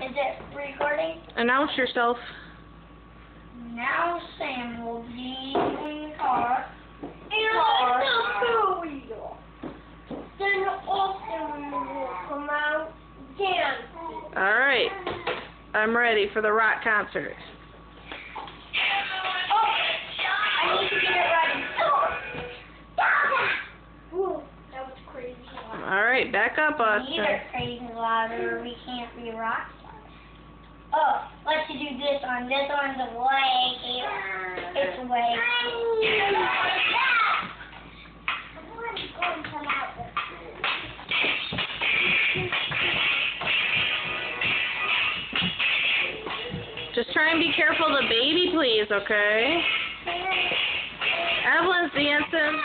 Is it recording? Announce yourself. Now Sam will be in the car. And the wheel. Then Austin will come out dancing. Alright. I'm ready for the rock concert. Oh, I need to get it ready. Whoa, that was crazy loud. Alright, back up, Austin. Neither crazy louder, we can't be rock stars. Oh, let's do this one. This one's awake. It's awake. Just try and be careful of the baby, please, okay? Evelyn's dancing.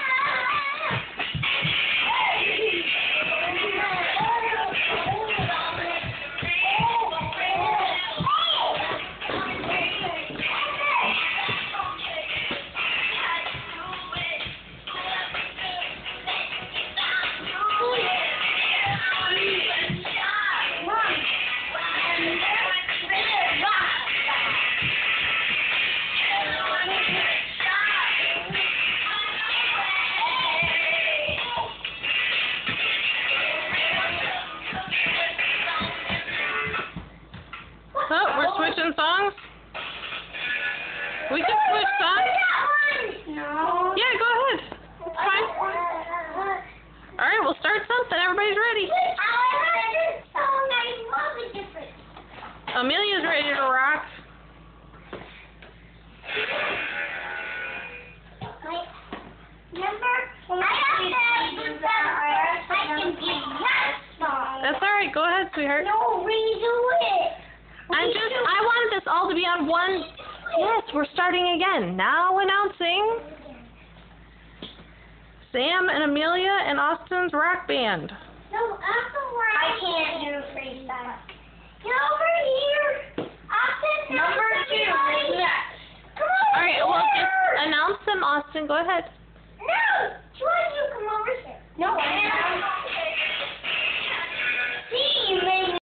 Oh, we're switching songs? We can switch songs? No. Yeah, go ahead. It's fine. Alright, we'll start something. Everybody's ready. Amelia's ready to rock. That's alright. Go ahead, sweetheart. No, redo it. I wanted this all to be on one. Yes, we're starting again. Now announcing Sam and Amelia and Austin's rock band. No, I can't do freestyle. Get over here. Austin, number 2. Yes. Come on. Alright, well, just announce them, Austin. Go ahead. No, why don't you come over here? No,